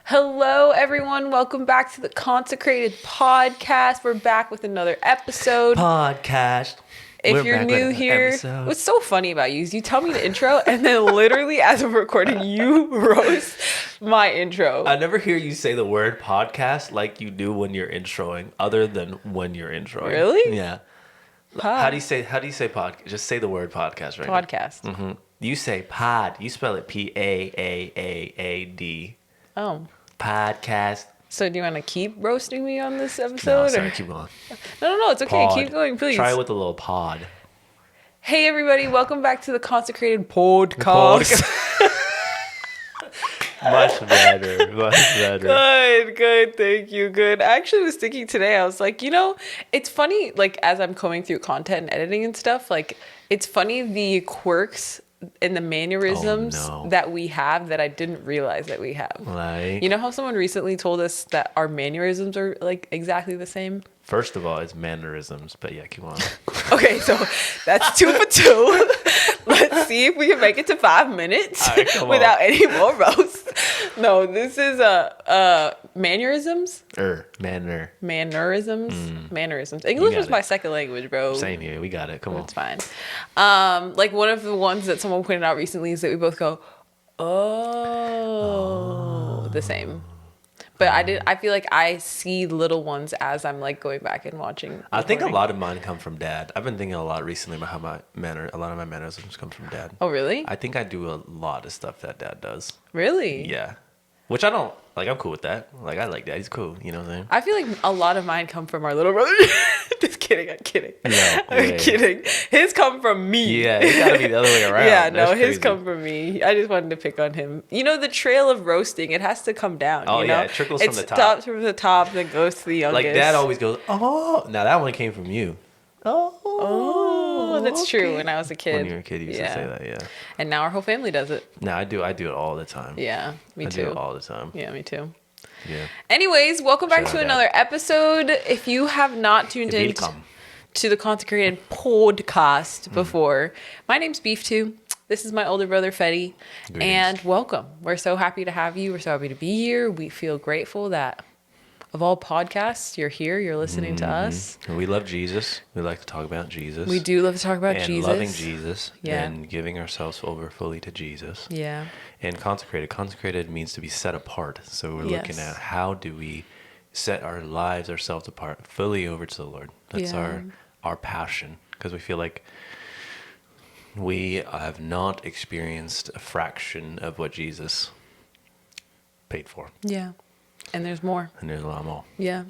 Hello, everyone. Welcome back to the Consecrated podcast. We're back with another episode. Podcast. If you're new here, what's so funny about you is you tell me the intro, and then literally as I'm recording, you roast my intro. I never hear you say the word podcast like you do when you're introing, other than when you're introing. Really? Yeah. How do you say podcast? Just say the word podcast right Podcast. now. Mm-hmm. You say pod. You spell it P-A-A-A-A-D. Oh. Podcast. So do you want to keep roasting me on this episode? No, sorry, keep going. No, it's okay. Pod. Keep going, please. Try it with a little pod. Hey, everybody. Welcome back to the Consecrated podcast. Much better. Good. Thank you. Good. I actually was thinking today, I was like, it's funny, like, as I'm going through content and editing and stuff, like, it's funny the quirks and the mannerisms that we have that I didn't realize that we have. Like, you know how someone recently told us that our mannerisms are, like, exactly the same? First of all, it's mannerisms, but yeah, keep on. Okay, so that's 2 for 2. Let's see if we can make it to 5 minutes without any more roasts. No, this is mannerisms. Mannerisms. Mannerisms. English is my second language, bro. Same here. We got it. Come on. It's fine. Like one of the ones that someone pointed out recently is that we both go, oh. The same. But I feel like I see little ones as I'm like going back and watching. I think a lot of mine come from dad. I've been thinking a lot recently about how a lot of my mannerisms come from dad. Oh, really? I think I do a lot of stuff that dad does. Really? Yeah. Which I don't, like, I'm cool with that. Like, I like that. He's cool. You know what I'm saying? I feel like a lot of mine come from our little brother. Just kidding. I'm kidding. No, I'm kidding. His come from me. Yeah, it's gotta be the other way around. Yeah, That's his crazy. come from me. I just wanted to pick on him. You know, the trail of roasting, it has to come down. Oh, you know? yeah, it trickles from the top. It starts from the top, then goes to the youngest. Like, dad always goes, oh. Now, that one came from you. Oh, that's true. When I was a kid. When you were a kid, you used to say that, yeah. And now our whole family does it. No, I do it all the time. Yeah, me too. I do it all the time. Yeah, me too. Yeah. Anyways, welcome back to another episode. If you have not tuned in to the Consecrated podcast before, my name's Beef 2. This is my older brother, Fedhii. And welcome. We're so happy to have you. We're so happy to be here. We feel grateful that of all podcasts, you're here. You're listening to us. And we love Jesus. We like to talk about Jesus. We do love to talk about Jesus. And loving Jesus. Yeah. And giving ourselves over fully to Jesus. Yeah. And consecrated. Consecrated means to be set apart. So we're looking at how do we set our lives, ourselves apart, fully over to the Lord. That's our passion. Because we feel like we have not experienced a fraction of what Jesus paid for. Yeah. And there's more. And there's a lot more. Yeah.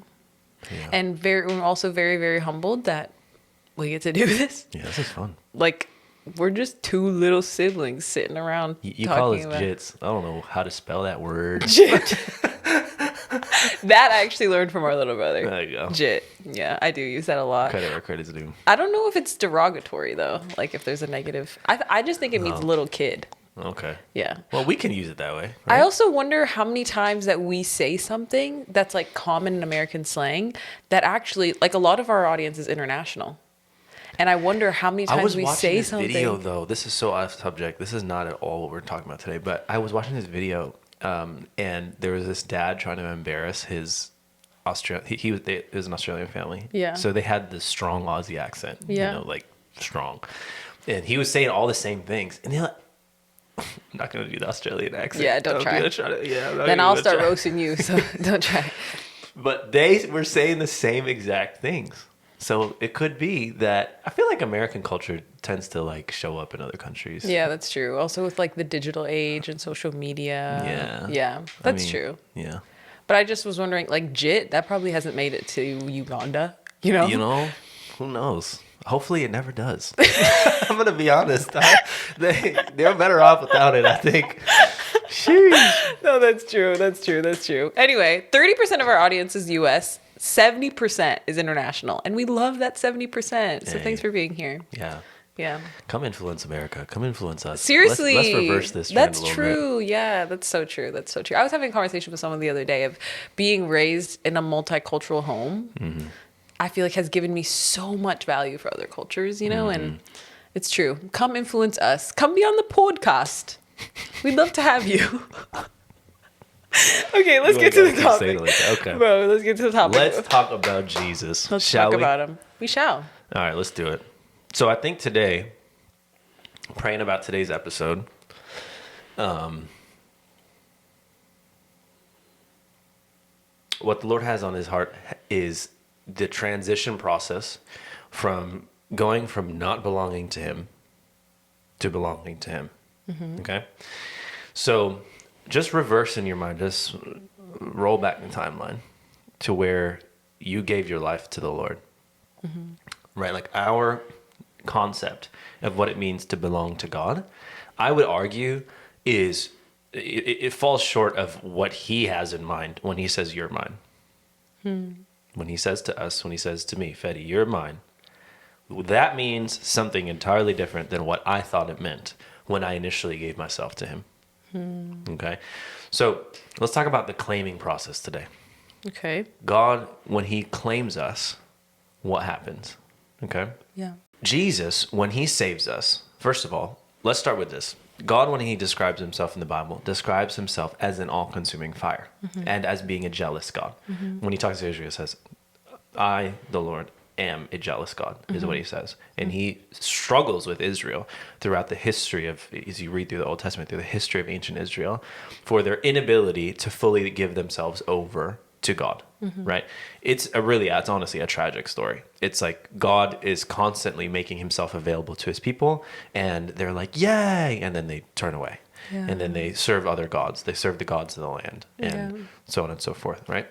And we're also very, very humbled that we get to do this. Yeah, this is fun. Like, we're just two little siblings sitting around You call us jits. I don't know how to spell that word. Jit. That I actually learned from our little brother. There you go. Jit. Yeah, I do use that a lot. Credit where credit's due. I don't know if it's derogatory, though. Like, if there's a negative. I just think it means little kid. Okay. Yeah. Well, we can use it that way. I Right? also wonder how many times that we say something that's like common in American slang that actually, like, a lot of our audience is international. And I wonder how many times we say something. Video, though. This is so off subject. This is not at all what we're talking about today. But I was watching this video, and there was this dad trying to embarrass his Australian. It was an Australian family. Yeah. So they had this strong Aussie accent. Yeah. You know, like strong. And he was saying all the same things, and they're like, I'm not going to do the Australian accent. Yeah, don't try. Then I'll start roasting you, so don't try. But they were saying the same exact things. So it could be that I feel like American culture tends to like show up in other countries. Yeah, that's true. Also with like the digital age and social media. Yeah. Yeah, that's true. Yeah. But I just was wondering, like, JIT, that probably hasn't made it to Uganda, you know? You know, who knows? Hopefully it never does. I'm going to be honest. They're better off without it, I think. Sheesh. No, that's true. Anyway, 30% of our audience is U.S., 70% is international, and we love that 70%. So thanks for being here. Yeah. Yeah. Come influence America. Come influence us. Seriously. Let's reverse this trend That's a little true. bit. Yeah, that's so true. I was having a conversation with someone the other day of being raised in a multicultural home. Mm-hmm. I feel like has given me so much value for other cultures, you know, and it's true. Come influence us. Come be on the podcast. We'd love to have you. Okay, let's get to the topic. Okay. Bro, let's get to the topic. Let's talk about Jesus. Let's shall talk we? about him. We shall. All right, let's do it. So I think today, praying about today's episode, what the Lord has on his heart is the transition process from going from not belonging to him to belonging to him. Mm-hmm. Okay? So just reverse in your mind, just roll back the timeline to where you gave your life to the Lord. Mm-hmm. Right? Like our concept of what it means to belong to God, I would argue is it falls short of what he has in mind when he says you're mine. When he says to us, when he says to me, Fedhii, you're mine, that means something entirely different than what I thought it meant when I initially gave myself to him. Okay? So let's talk about the claiming process today. Okay. God, when he claims us, what happens? Okay? Yeah. Jesus, when he saves us, first of all, let's start with this. God, when he describes himself in the Bible, describes himself as an all-consuming fire and as being a jealous God. When he talks to Israel, he says, I, the Lord, am a jealous God, is what he says. And he struggles with Israel throughout the history of, as you read through the Old Testament, through the history of ancient Israel, for their inability to fully give themselves over to God, right? It's honestly a tragic story. It's like God is constantly making himself available to his people, and they're like, yay! And then they turn away. Yeah. And then they serve other gods. They serve the gods of the land, and so on and so forth, right?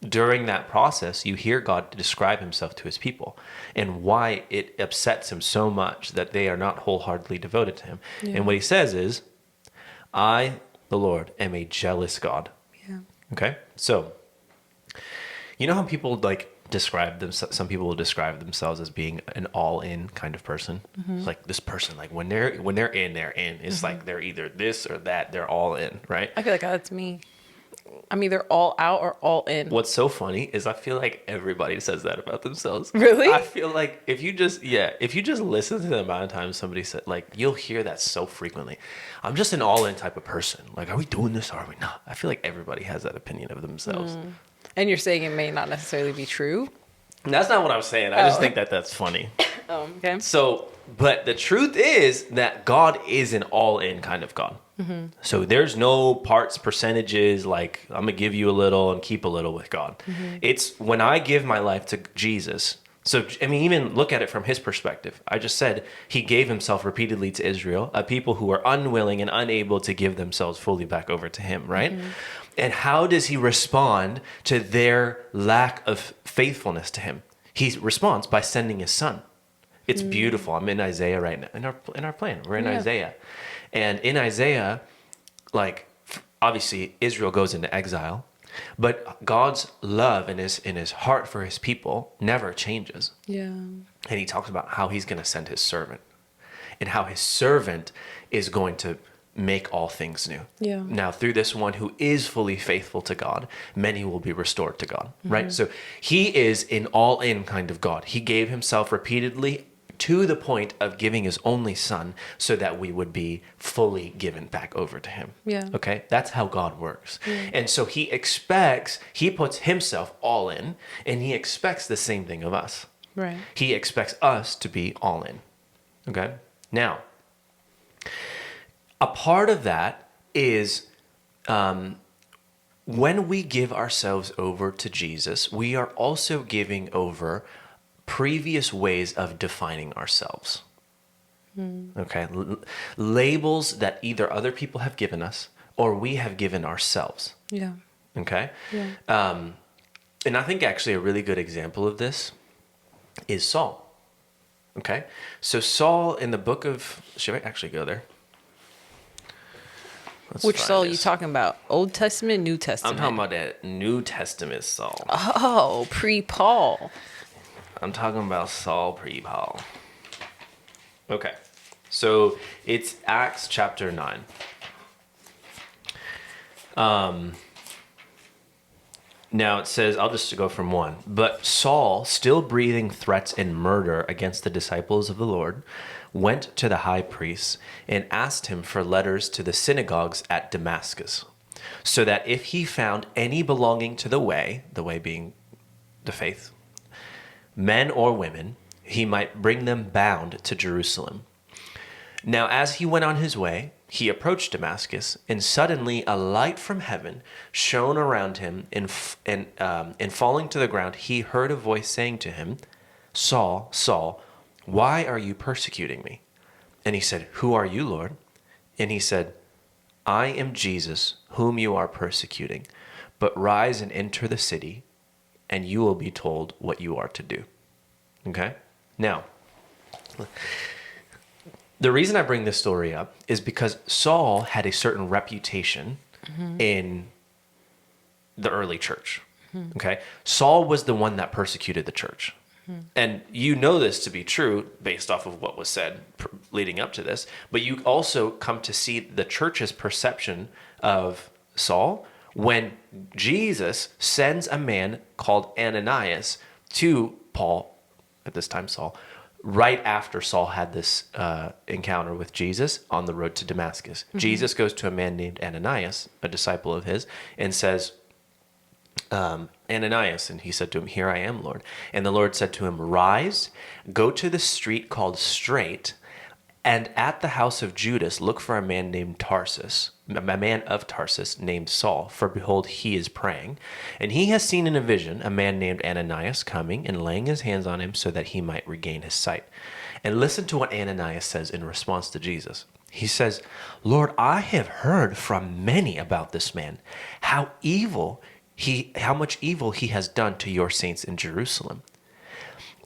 During that process, you hear God describe himself to his people and why it upsets him so much that they are not wholeheartedly devoted to him. Yeah. And what he says is, I, the Lord, am a jealous God. Yeah. Okay? So, you know how people describe them, some people will describe themselves as being an all-in kind of person. Like this person, like when they're in, they're in. It's like they're either this or that, they're all in, right? I feel like that's me. I'm either all out or all in. What's so funny is I feel like everybody says that about themselves. Really? I feel like if you just listen to the amount of times somebody said, like, you'll hear that so frequently. I'm just an all-in type of person. Like, are we doing this or are we not? I feel like everybody has that opinion of themselves. And you're saying it may not necessarily be true? That's not what I'm saying. I just think that that's funny. Okay. So, but the truth is that God is an all-in kind of God. So there's no parts, percentages, like I'm going to give you a little and keep a little with God. It's when I give my life to Jesus. So, I mean, even look at it from his perspective. I just said he gave himself repeatedly to Israel, a people who were unwilling and unable to give themselves fully back over to him, right? And how does he respond to their lack of faithfulness to him? He responds by sending his son. It's beautiful. I'm in Isaiah right now. In our plan, we're in Isaiah. And in Isaiah, like, obviously Israel goes into exile, but God's love in his heart for his people never changes. Yeah. And he talks about how he's going to send his servant and how his servant is going to make all things new. Yeah. Now, through this one who is fully faithful to God, many will be restored to God, right? So he is an all-in kind of God. He gave himself repeatedly to the point of giving his only son so that we would be fully given back over to him. Yeah. Okay? That's how God works. And so he puts himself all in, and he expects the same thing of us. Right. He expects us to be all in. Okay? Now, a part of that is when we give ourselves over to Jesus, we are also giving over previous ways of defining ourselves. Okay? Labels that either other people have given us or we have given ourselves. Yeah. Okay? Yeah. And I think actually a really good example of this is Saul. Okay? So Saul in the book of... Should I actually go there? Which Saul are you talking about? Old Testament, New Testament? I'm talking about that New Testament Saul. Oh, pre-Paul. I'm talking about Saul pre-Paul. Okay. So it's Acts chapter 9. Now it says, I'll just go from 1. But Saul, still breathing threats and murder against the disciples of the Lord, went to the high priest and asked him for letters to the synagogues at Damascus, so that if he found any belonging to the way being the faith, men or women, he might bring them bound to Jerusalem. Now, as he went on his way, he approached Damascus, and suddenly a light from heaven shone around him, and falling to the ground, he heard a voice saying to him, Saul, Saul, why are you persecuting me? And he said, Who are you, Lord? And he said, I am Jesus, whom you are persecuting. But rise and enter the city, and you will be told what you are to do. Okay? Now, the reason I bring this story up is because Saul had a certain reputation in the early church. Okay? Saul was the one that persecuted the church. And you know this to be true based off of what was said leading up to this, but you also come to see the church's perception of Saul when Jesus sends a man called Ananias to Paul, at this time Saul, right after Saul had this encounter with Jesus on the road to Damascus. Jesus goes to a man named Ananias, a disciple of his, and says, Ananias, and he said to him, Here I am, Lord. And the Lord said to him, Rise, go to the street called Straight, and at the house of Judas look for a man named Tarsus, a man of Tarsus named Saul, for behold, he is praying. And he has seen in a vision a man named Ananias coming and laying his hands on him so that he might regain his sight. And listen to what Ananias says in response to Jesus. He says, Lord, I have heard from many about this man, how much evil he has done to your saints in Jerusalem.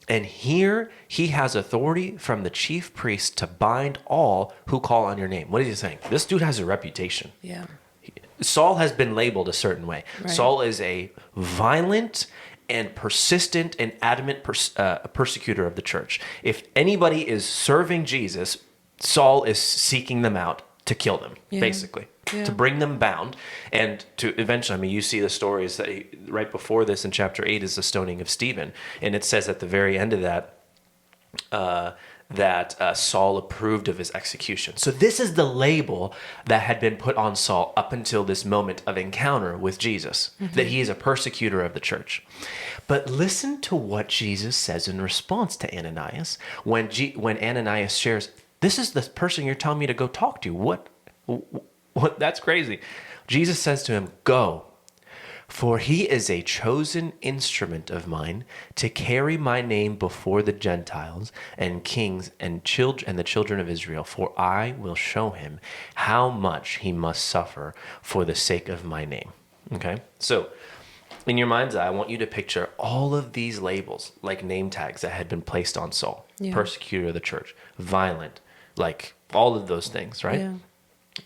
And here he has authority from the chief priest to bind all who call on your name. What is he saying? This dude has a reputation. Yeah. Saul has been labeled a certain way. Right. Saul is a violent and persistent and adamant persecutor of the church. If anybody is serving Jesus, Saul is seeking them out to kill them, basically. Yeah. To bring them bound, and to eventually, you see the stories that right before this in chapter 8 is the stoning of Stephen, and it says at the very end of that Saul approved of his execution. So this is the label that had been put on Saul up until this moment of encounter with Jesus, that he is a persecutor of the church. But listen to what Jesus says in response to Ananias when Ananias shares, this is the person you're telling me to go talk to. What? That's crazy. Jesus says to him, Go, for he is a chosen instrument of mine to carry my name before the Gentiles and kings and the children of Israel, for I will show him how much he must suffer for the sake of my name. Okay? So, in your mind's eye, I want you to picture all of these labels, like name tags that had been placed on Saul. Yeah. Persecutor of the church, violent, like all of those things, right? Yeah.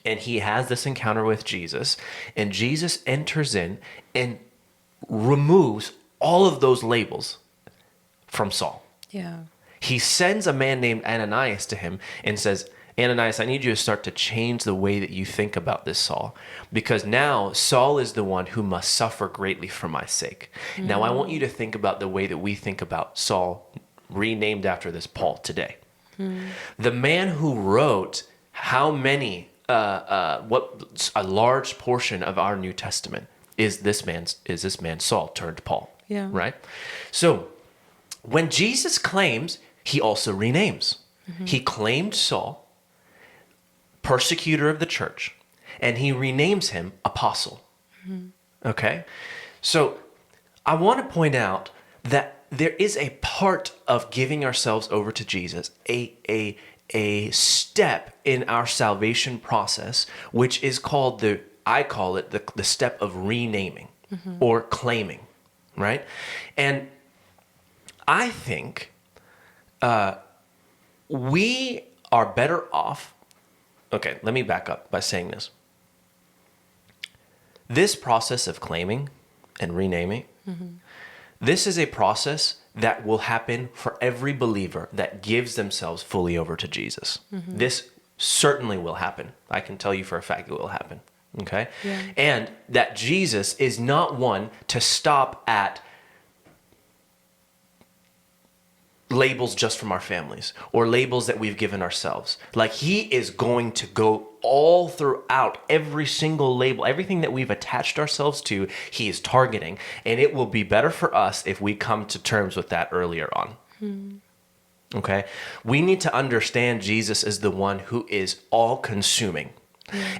And he has this encounter with Jesus, and Jesus enters in and removes all of those labels from Saul. Yeah. He sends a man named Ananias to him and says, Ananias, I need you to start to change the way that you think about this Saul, because now Saul is the one who must suffer greatly for my sake. Now I want you to think about the way that we think about Saul, renamed after this Paul today. The man who wrote how many what a large portion of our New Testament is this man Saul turned Paul. Yeah. Right? So when Jesus claims, he also renames. He claimed Saul, persecutor of the church, and he renames him apostle. Okay? So I want to point out that there is a part of giving ourselves over to Jesus, a step in our salvation process, which is called I call it the step of renaming or claiming, right? And I think we are better off. Okay, let me back up by saying this. This process of claiming and renaming, this is a process that will happen for every believer that gives themselves fully over to Jesus. This certainly will happen. I can tell you for a fact it will happen. Okay? Yeah. And that Jesus is not one to stop at labels just from our families or labels that we've given ourselves. Like he is going to go all throughout every single label, everything that we've attached ourselves to, he is targeting. And it will be better for us if we come to terms with that earlier on. Okay? We need to understand Jesus is the one who is all consuming.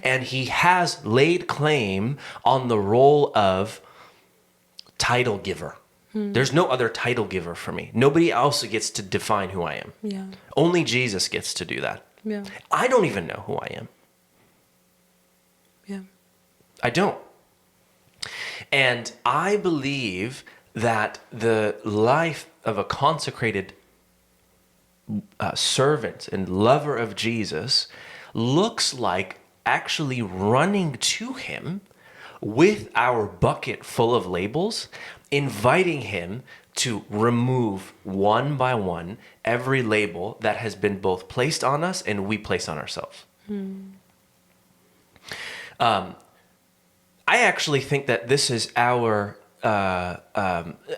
And he has laid claim on the role of title giver. There's no other title giver for me. Nobody else gets to define who I am. Yeah. Only Jesus gets to do that. Yeah. I don't even know who I am. Yeah. I don't. And I believe that the life of a consecrated servant and lover of Jesus looks like actually running to him with our bucket full of labels, inviting him to remove one by one every label that has been both placed on us and we place on ourselves. I actually think that this is our,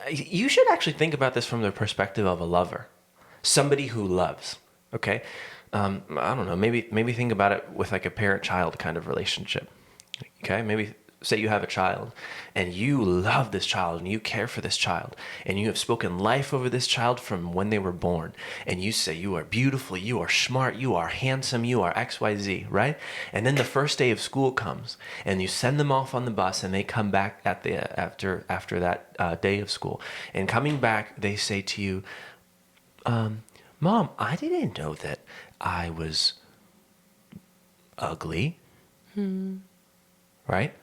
you should actually think about this from the perspective of a lover, somebody who loves, okay? I don't know, maybe think about it with like a parent-child kind of relationship, okay? Maybe say you have a child and you love this child and you care for this child and you have spoken life over this child from when they were born, and you say you are beautiful, you are smart, you are handsome, you are XYZ, right? And then the first day of school comes and you send them off on the bus and they come back at the after that day of school, and coming back they say to you, Mom, I didn't know that I was ugly. Right?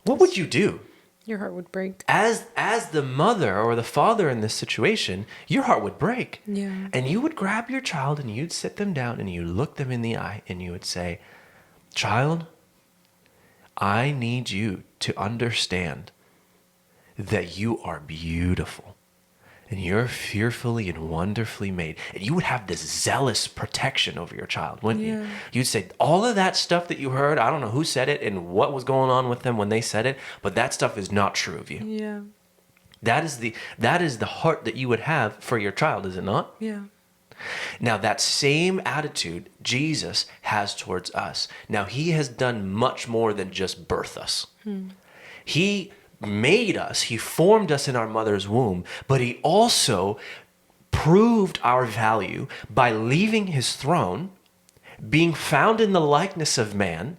What would you do? Your heart would break. As the mother or the father in this situation, your heart would break. Yeah. And you would grab your child and you'd sit them down and you look them in the eye and you would say, child, I need you to understand that you are beautiful and you're fearfully and wonderfully made. And you would have this zealous protection over your child, wouldn't you? You'd say, all of that stuff that you heard, I don't know who said it and what was going on with them when they said it, but that stuff is not true of you. Yeah. That is the heart that you would have for your child, is it not? Yeah. Now, that same attitude Jesus has towards us. Now, he has done much more than just birth us. He made us, he formed us in our mother's womb, but he also proved our value by leaving his throne, being found in the likeness of man,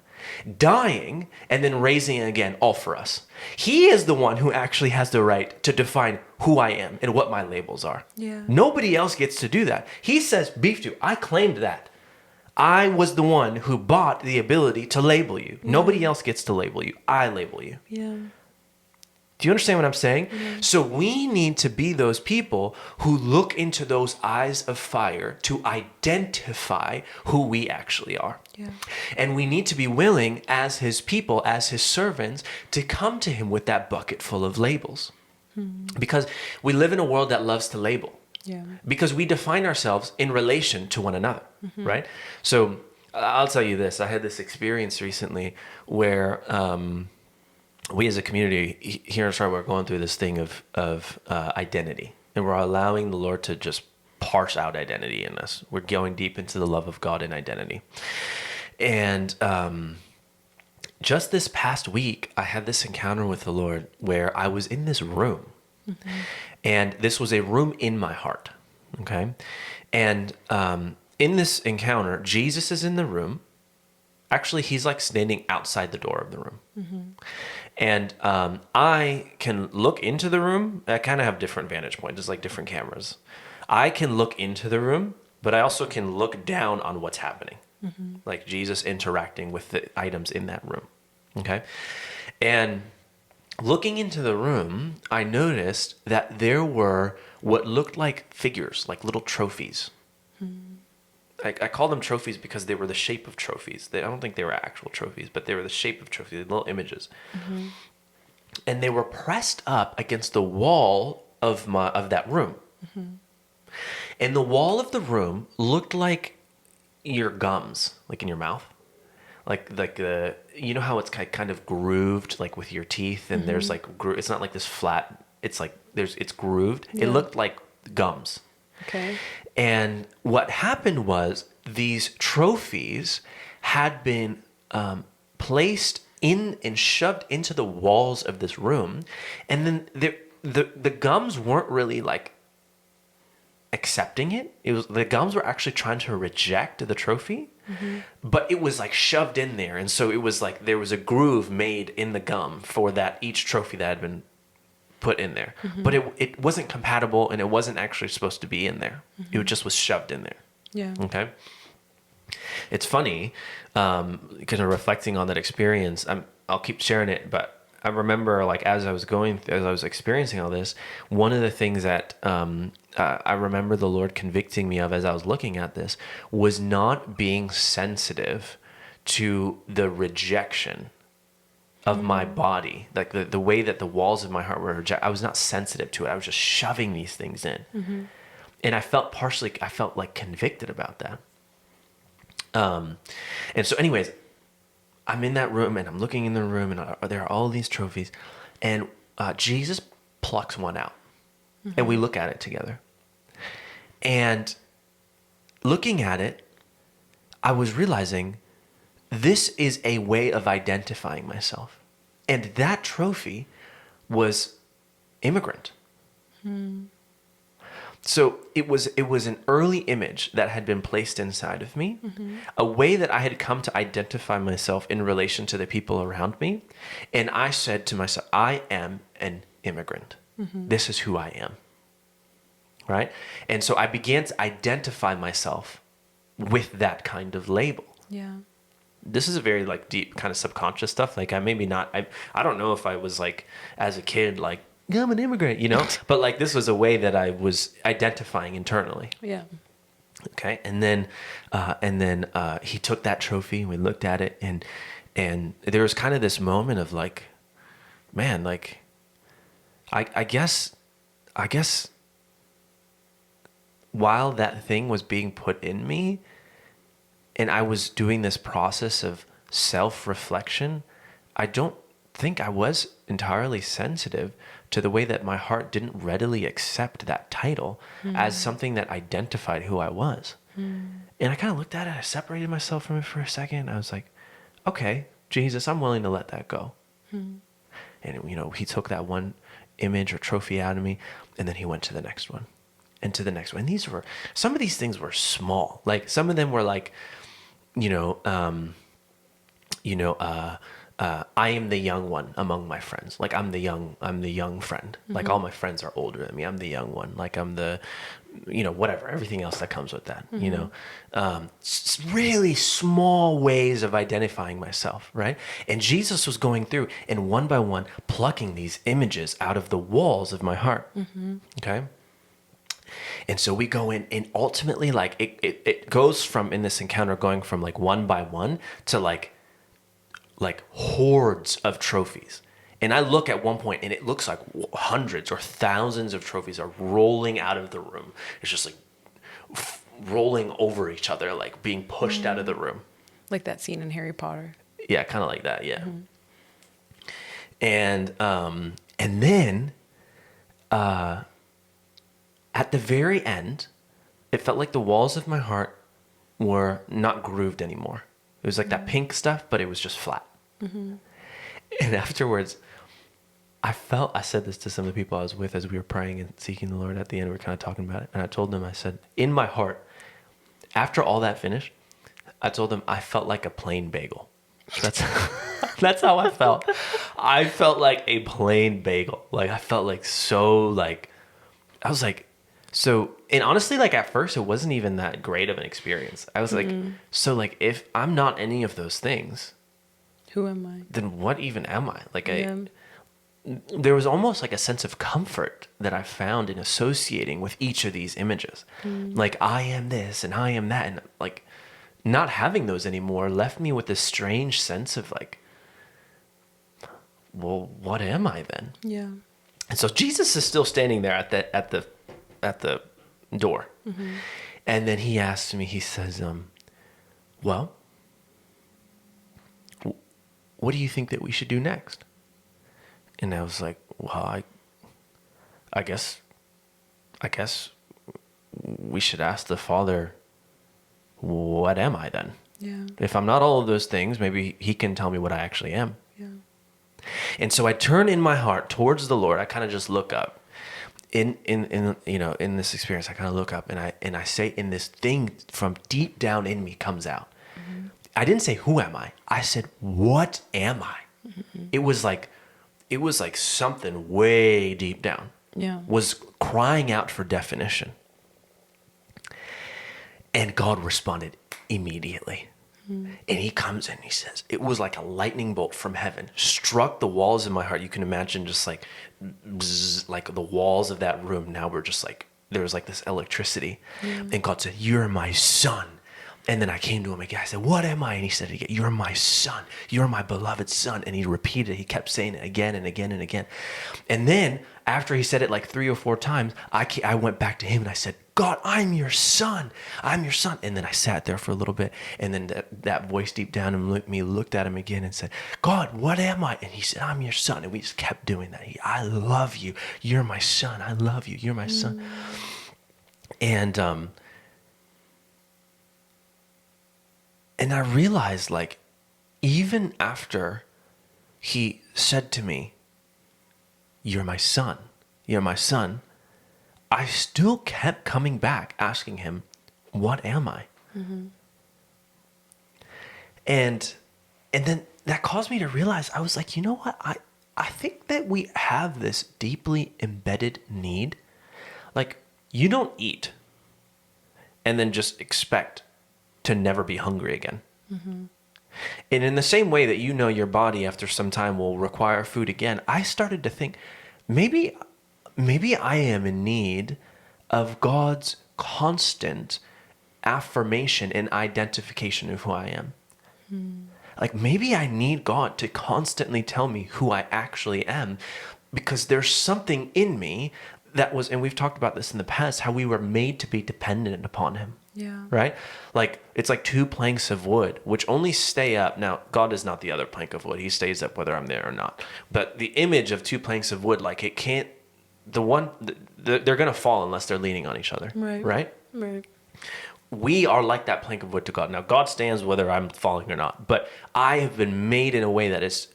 dying, and then raising again, all for us. He is the one who actually has the right to define who I am and what my labels are. Yeah. Nobody else gets to do that. He says, Beef Stew, I claimed that. I was the one who bought the ability to label you. Nobody else gets to label you. I label you. Yeah. Do you understand what I'm saying? So we need to be those people who look into those eyes of fire to identify who we actually are. Yeah. And we need to be willing as his people, as his servants, to come to him with that bucket full of labels. Because we live in a world that loves to label. Yeah. Because we define ourselves in relation to one another, right? So I'll tell you this. I had this experience recently where we as a community here in Charlotte, we're going through this thing of identity. And we're allowing the Lord to just parse out identity in us. We're going deep into the love of God and identity. And just this past week, I had this encounter with the Lord where I was in this room. And this was a room in my heart, okay? And in this encounter, Jesus is in the room. Actually, he's like standing outside the door of the room. And I can look into the room. I kind of have different vantage points, just like different cameras. I can look into the room, but I also can look down on what's happening. Like Jesus interacting with the items in that room, okay? And looking into the room, I noticed that there were what looked like figures, like little trophies. I call them trophies because they were the shape of trophies. I don't think they were actual trophies, but they were the shape of trophies, little images. And they were pressed up against the wall of that room. And the wall of the room looked like your gums, like in your mouth. Like you know how it's kind of grooved, like with your teeth, and there's like it's not like this flat. It's like it's grooved. Yeah. It looked like gums. Okay. And what happened was these trophies had been placed in and shoved into the walls of this room. And then the gums weren't really like accepting it. It was, the gums were actually trying to reject the trophy, but it was like shoved in there. And so it was like there was a groove made in the gum for that each trophy that had been put in there. But it wasn't compatible, and it wasn't actually supposed to be in there. It just was shoved in there. Yeah. Okay. It's funny, kind of reflecting on that experience. I'll keep sharing it, but I remember, like, as I was experiencing all this, one of the things that I remember the Lord convicting me of as I was looking at this was not being sensitive to the rejection of my body, like the way that the walls of my heart were rejected. I was not sensitive to it. I was just shoving these things in, and I felt like convicted about that. And so, anyways, I'm in that room and I'm looking in the room, and there are all these trophies, and Jesus plucks one out, and we look at it together. And looking at it, I was realizing this is a way of identifying myself. And that trophy was immigrant. So it was an early image that had been placed inside of me, a way that I had come to identify myself in relation to the people around me. And I said to myself, I am an immigrant. This is who I am. Right? And so I began to identify myself with that kind of label. Yeah. This is a very like deep kind of subconscious stuff. Like I don't know if I was like as a kid, like, yeah, I'm an immigrant, you know, but like this was a way that I was identifying internally. Yeah. Okay. And then he took that trophy and we looked at it, and there was kind of this moment of like, man, like, I guess while that thing was being put in me, and I was doing this process of self-reflection, I don't think I was entirely sensitive to the way that my heart didn't readily accept that title as something that identified who I was. And I kind of looked at it, I separated myself from it for a second. I was like, okay, Jesus, I'm willing to let that go. And, you know, he took that one image or trophy out of me, and then he went to the next one and to the next one. And some of these things were small. Like some of them were like, I am the young one among my friends. Like I'm the young friend. Like all my friends are older than me. I'm the young one. Like I'm the, whatever, everything else that comes with that, really small ways of identifying myself. Right. And Jesus was going through and one by one plucking these images out of the walls of my heart. Okay. And so we go in, and ultimately, like it goes from, in this encounter, going from like one by one to like hordes of trophies. And I look at one point and it looks like hundreds or thousands of trophies are rolling out of the room. It's just like rolling over each other, like being pushed out of the room. Like that scene in Harry Potter. Yeah, kind of like that. Yeah. And then, at the very end, it felt like the walls of my heart were not grooved anymore. It was like that pink stuff, but it was just flat. And afterwards, I said this to some of the people I was with as we were praying and seeking the Lord. At the end, we were kind of talking about it. And I told them, I said, in my heart, after all that finished, I told them I felt like a plain bagel. That's how I felt. I felt like a plain bagel. Like I felt like so like, I was like, so, and honestly, like at first it wasn't even that great of an experience. I was like, so like if I'm not any of those things, who am I? Then what even am I? Like there was almost like a sense of comfort that I found in associating with each of these images. Like I am this and I am that, and like not having those anymore left me with this strange sense of like, well, what am I then? Yeah. And so Jesus is still standing there at the door. And then he asks me, he says, well, what do you think that we should do next? And I was like, well, I guess I guess we should ask the Father, what am I then? Yeah. If I'm not all of those things, maybe he can tell me what I actually am. Yeah. And so I turn in my heart towards the Lord. I kind of just look up. In this experience, I kind of look up and I say, and this thing from deep down in me comes out. Mm-hmm. I didn't say, who am I? I said, what am I? Mm-hmm. It was like something way deep down. Yeah. Was crying out for definition. And God responded immediately. Mm-hmm. And he comes in, he says, it was like a lightning bolt from heaven, struck the walls of my heart. You can imagine just like, bzz, like the walls of that room now were just like, there was like this electricity. Mm-hmm. And God said, you're my son. And then I came to him again. I said, what am I? And he said, you're my son. You're my beloved son. And he repeated it. He kept saying it again and again and again. And then after he said it like 3 or 4 times, I went back to him and I said, God, I'm your son. I'm your son. And then I sat there for a little bit. And then that voice deep down in me looked at him again and said, God, what am I? And he said, I'm your son. And we just kept doing that. I love you. You're my son. I love you. You're my son. And I realized, like, even after he said to me, you're my son, I still kept coming back asking him, what am I? Mm-hmm. And then that caused me to realize, I was like, you know what? I think that we have this deeply embedded need. Like, you don't eat and then just expect to never be hungry again. Mm-hmm. And in the same way that your body after some time will require food again, I started to think, maybe I am in need of God's constant affirmation and identification of who I am. Mm. Like maybe I need God to constantly tell me who I actually am, because there's something in me that was, and we've talked about this in the past, how we were made to be dependent upon him. Yeah. Right? Like, it's like 2 planks of wood, which only stay up. Now, God is not the other plank of wood. He stays up whether I'm there or not. But the image of 2 planks of wood, like it can't, they're going to fall unless they're leaning on each other. Right? Right. We are like that plank of wood to God. Now, God stands whether I'm falling or not. But I have been made in a way that is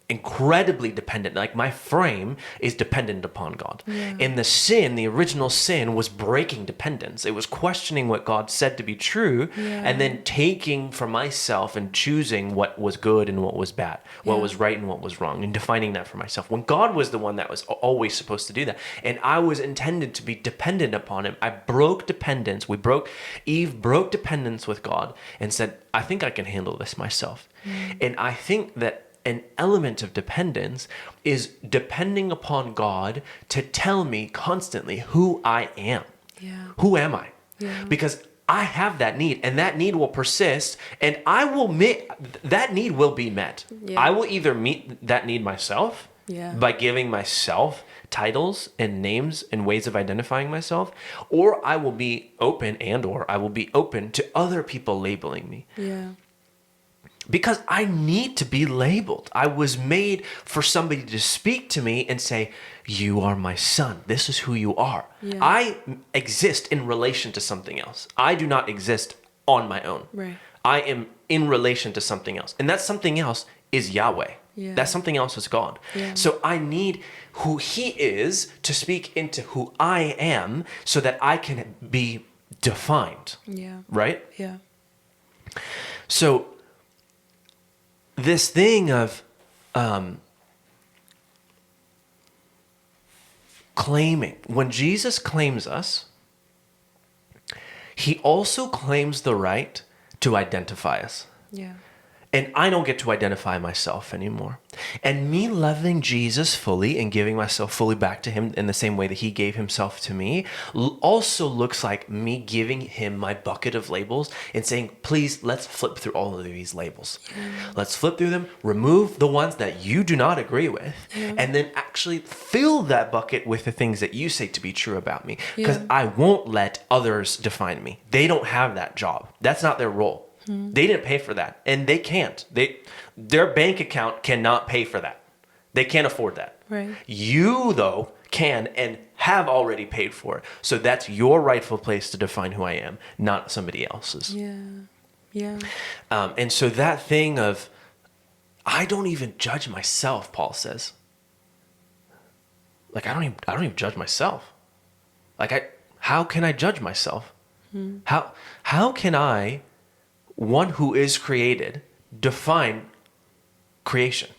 incredibly dependent. Like my frame is dependent upon God. Yeah. And the original sin was breaking dependence. It was questioning what God said to be true, and then taking for myself and choosing what was good and what was bad, what was right and what was wrong, and defining that for myself. When God was the one that was always supposed to do that. And I was intended to be dependent upon him. I broke dependence. Eve broke dependence with God and said, I think I can handle this myself. And I think that an element of dependence is depending upon God to tell me constantly who I am. Yeah. Who am I? Yeah. Because I have that need, and that need will persist, and that need will be met. Yeah. I will either meet that need myself by giving myself titles and names and ways of identifying myself, or I will be open to other people labeling me. Yeah. Because I need to be labeled. I was made for somebody to speak to me and say, you are my son. This is who you are. Yeah. I exist in relation to something else. I do not exist on my own. Right. I am in relation to something else. And that something else is Yahweh. Yeah. That something else is God. Yeah. So I need who he is to speak into who I am so that I can be defined. Yeah. Right? Yeah. So this thing of claiming, when Jesus claims us, he also claims the right to identify us. Yeah. And I don't get to identify myself anymore. And me loving Jesus fully and giving myself fully back to him in the same way that he gave himself to me also looks like me giving him my bucket of labels and saying, please, let's flip through all of these labels. Yeah. Let's flip through them, remove the ones that you do not agree with, and then actually fill that bucket with the things that you say to be true about me. Because I won't let others define me. They don't have that job. That's not their role. They didn't pay for that, and they can't. Their bank account cannot pay for that. They can't afford that. Right. You, though, can and have already paid for. So that's your rightful place to define who I am, not somebody else's. Yeah. And so that thing of, I don't even judge myself, Paul says. Like, I don't even judge myself. Like, how can I judge myself? How can I, one who is created, define creation?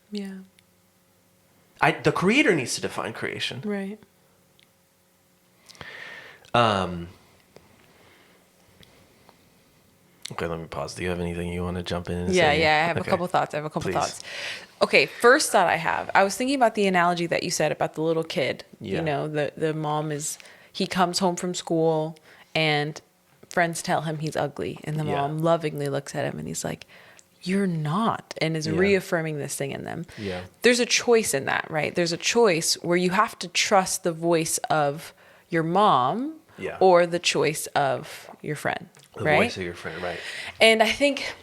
Yeah. The creator needs to define creation. Right. Okay, let me pause. Do you have anything you want to jump in and Yeah, say? I have a couple thoughts. Thoughts. Okay, first thought I was thinking about the analogy that you said about the little kid. Yeah. You know, the mom he comes home from school and friends tell him he's ugly. And the mom lovingly looks at him and he's like, you're not, and is reaffirming this thing in them. Yeah. There's a choice in that, right? There's a choice where you have to trust the voice of your mom or the choice of your friend. The right? voice of your friend, right. And I think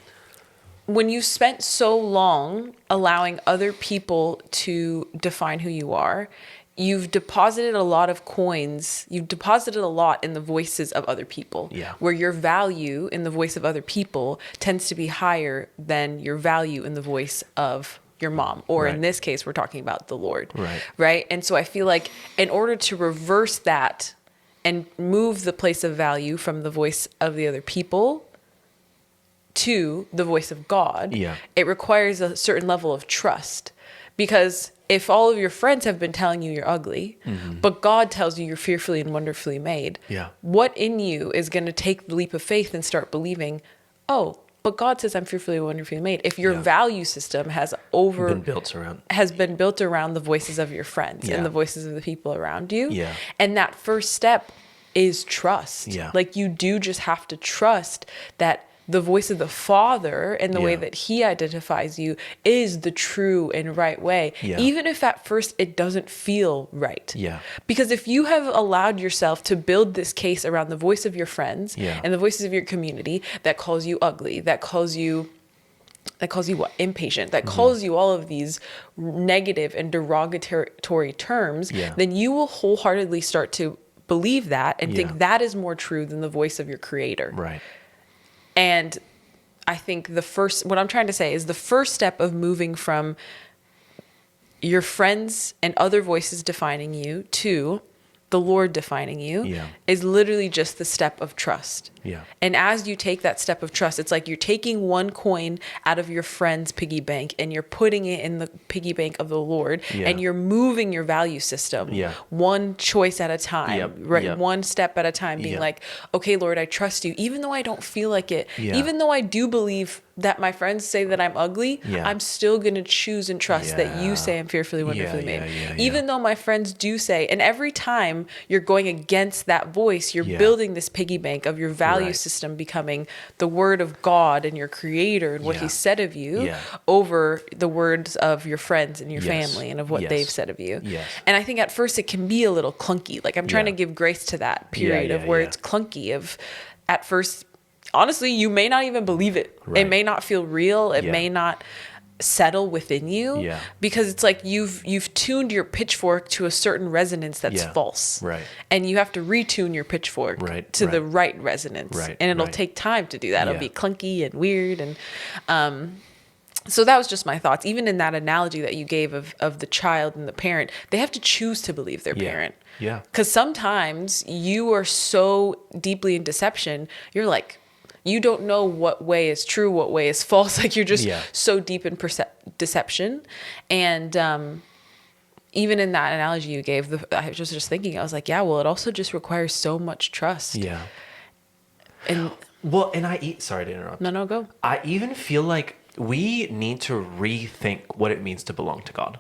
when you spent so long allowing other people to define who you are, you've deposited a lot of coins. You've deposited a lot in the voices of other people. Yeah. Where your value in the voice of other people tends to be higher than your value in the voice of your mom. Or in this case, we're talking about the Lord. Right. Right? And so I feel like in order to reverse that and move the place of value from the voice of the other people to the voice of God, it requires a certain level of trust. Because if all of your friends have been telling you you're ugly, but God tells you you're fearfully and wonderfully made, what in you is going to take the leap of faith and start believing, oh, but God says I'm fearfully and wonderfully made? If your value system has been built around the voices of your friends and the voices of the people around you, and that first step is trust. Like, you do just have to trust that the voice of the Father and the way that he identifies you is the true and right way, even if at first it doesn't feel right. Because if you have allowed yourself to build this case around the voice of your friends and the voices of your community that calls you ugly, that calls you what? Impatient, that calls you all of these negative and derogatory terms, then you will wholeheartedly start to believe that and think that is more true than the voice of your Creator. Right. And I think what I'm trying to say is the first step of moving from your friends and other voices defining you to the Lord defining you is literally just the step of trust. And as you take that step of trust, it's like you're taking one coin out of your friend's piggy bank and you're putting it in the piggy bank of the Lord, and you're moving your value system one choice at a time, right? One step at a time, being like, okay, Lord, I trust you, even though I don't feel like it, even though I do believe that my friends say that I'm ugly, I'm still going to choose and trust that you say I'm fearfully, wonderfully made. Even though my friends do say, and every time you're going against that voice, you're building this piggy bank of your value system becoming the word of God and your Creator and what he said of you over the words of your friends and your family and of what they've said of you. And I think at first it can be a little clunky. Like, I'm trying to give grace to that period of where it's clunky of at first. Honestly, you may not even believe it. It may not feel real. It may not settle within you because it's like you've tuned your pitchfork to a certain resonance that's false. And you have to retune your pitchfork to the right resonance. And it'll take time to do that. It'll be clunky and weird. And so that was just my thoughts. Even in that analogy that you gave of the child and the parent, they have to choose to believe their parent. Because sometimes you are so deeply in deception, you're like, you don't know what way is true, what way is false. Like, you're just so deep in deception. And even in that analogy you gave, I was just thinking, I was like, well, it also just requires so much trust. And sorry to interrupt. No, go. I even feel like we need to rethink what it means to belong to God.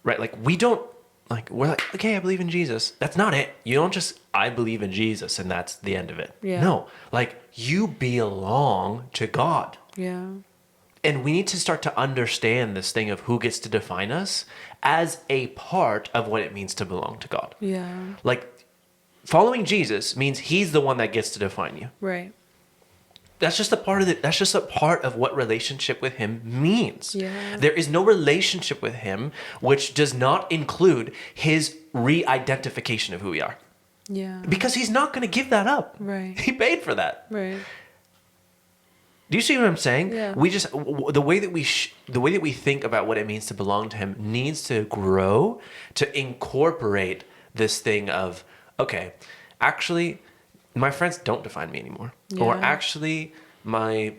Right? Like, we're like, okay, I believe in Jesus. That's not it. You don't just, I believe in Jesus and that's the end of it. No, like, you belong to God. And we need to start to understand this thing of who gets to define us as a part of what it means to belong to God. Like, following Jesus means he's the one that gets to define you. Right. That's just a part of it. That's just a part of what relationship with him means. There is no relationship with him which does not include his re-identification of who we are. Yeah. Because he's not going to give that up. Right. He paid for that. Right. Do you see what I'm saying? Yeah. We just the way that we think about what it means to belong to him needs to grow to incorporate this thing of, okay, actually my friends don't define me anymore. Yeah. Or actually my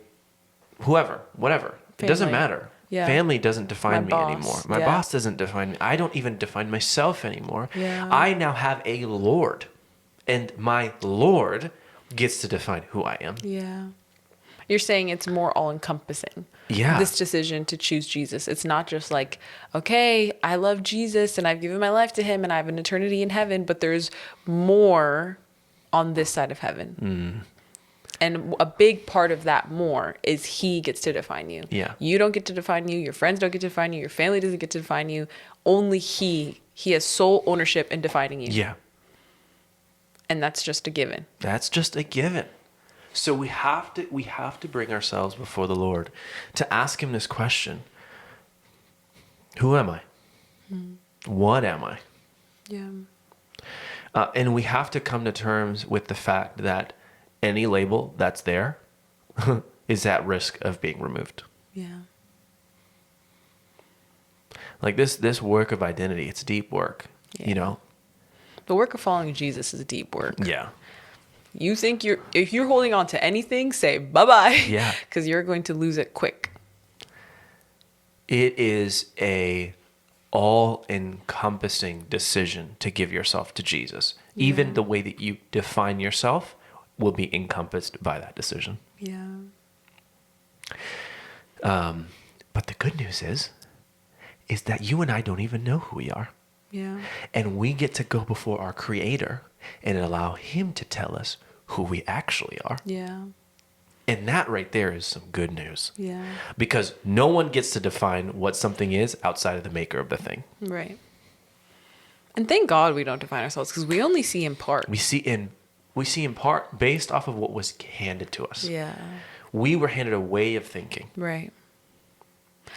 whatever. Family. It doesn't matter. Yeah. Family doesn't define My me boss. anymore. My Yeah. boss doesn't define me. I don't even define myself anymore. Yeah. I now have a Lord, and my Lord gets to define who I am. Yeah. You're saying it's more all-encompassing. Yeah. This decision to choose Jesus. It's not just like, okay, I love Jesus and I've given my life to him and I have an eternity in heaven, but there's more on this side of heaven. And a big part of that more is he gets to define you. Yeah. You don't get to define you. Your friends don't get to define you. Your family doesn't get to define you. Only he has sole ownership in defining you. Yeah. And that's just a given. That's just a given. So we have to bring ourselves before the Lord to ask him this question. Who am I? What am I? Yeah. And we have to come to terms with the fact that any label that's there is at risk of being removed. Yeah. Like this work of identity, it's deep work, you know? The work of following Jesus is deep work. Yeah. You think if you're holding on to anything, say bye-bye. Yeah. Because you're going to lose it quick. It is a all-encompassing decision to give yourself to Jesus. Yeah. Even the way that you define yourself will be encompassed by that decision. Yeah. But the good news is that you and I don't even know who we are. Yeah. And we get to go before our Creator and allow him to tell us who we actually are. Yeah. And that right there is some good news. Yeah. Because no one gets to define what something is outside of the maker of the thing. Right. And thank God we don't define ourselves because we only see in part. We see in part based off of what was handed to us. Yeah. We were handed a way of thinking. Right.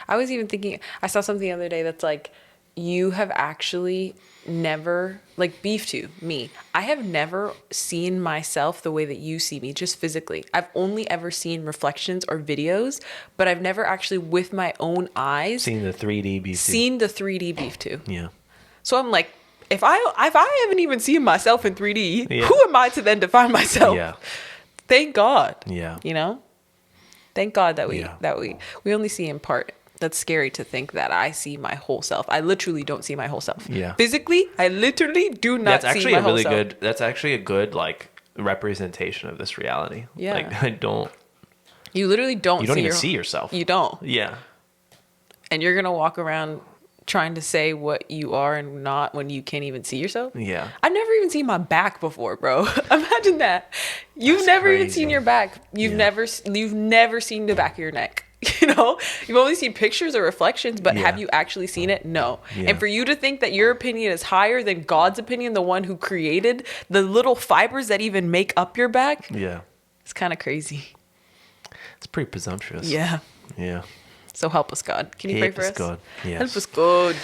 I was even thinking, I saw something the other day that's like, you have actually never, like Beef to me, I have never seen myself the way that you see me, just physically. I've only ever seen reflections or videos, but I've never actually with my own eyes Seen the 3D Beef to. Yeah. So I'm like, if I haven't even seen myself in 3D, Yeah. who am I to then define myself? Yeah. Thank God. Yeah. You know? Thank God that Yeah. we only see in part. That's scary to think that I see my whole self. I literally don't see my whole self. Yeah. Physically, I literally do not see my whole self. That's actually a good like representation of this reality. Yeah. Like You literally don't you don't even see yourself. You don't. Yeah. And you're going to walk around trying to say what you are and not when you can't even see yourself. Yeah. I've never even seen my back before, bro. Imagine that. You've never even seen your back. You've never seen the back of your neck. You know, you've only seen pictures or reflections, but have you actually seen it? No. Yeah. And for you to think that your opinion is higher than God's opinion, the one who created the little fibers that even make up your back, Yeah. it's kind of crazy. It's pretty presumptuous. Yeah. Yeah. So help us, God. Can you pray for us? God. Yes. Help us, God.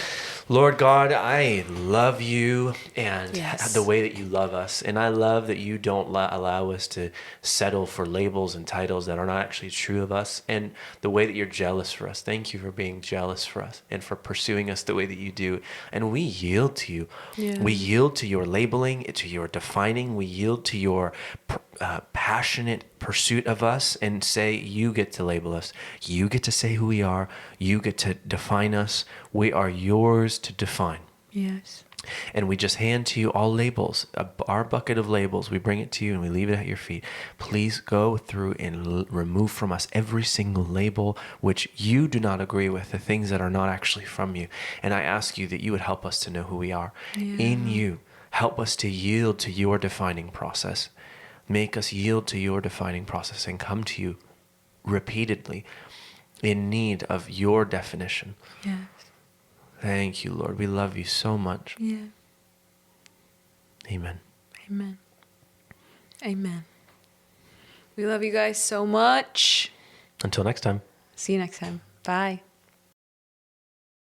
Lord God, I love you and Yes. the way that you love us. And I love that you don't allow us to settle for labels and titles that are not actually true of us. And the way that you're jealous for us. Thank you for being jealous for us and for pursuing us the way that you do. And we yield to you. Yeah. We yield to your labeling, to your defining. We yield to your passionate pursuit of us and say, you get to label us. You get to say who we are. You get to define us. We are yours to define. Yes. And we just hand to you all labels, our bucket of labels. We bring it to you and we leave it at your feet. Please go through and remove from us every single label which you do not agree with, the things that are not actually from you. And I ask you that you would help us to know who we are in you. Help us to yield to your defining process. Make us yield to your defining process and come to you repeatedly in need of your definition. Yes. Thank you, Lord. We love you so much. Yeah. Amen. Amen. Amen. We love you guys so much. Until next time. See you next time. Bye.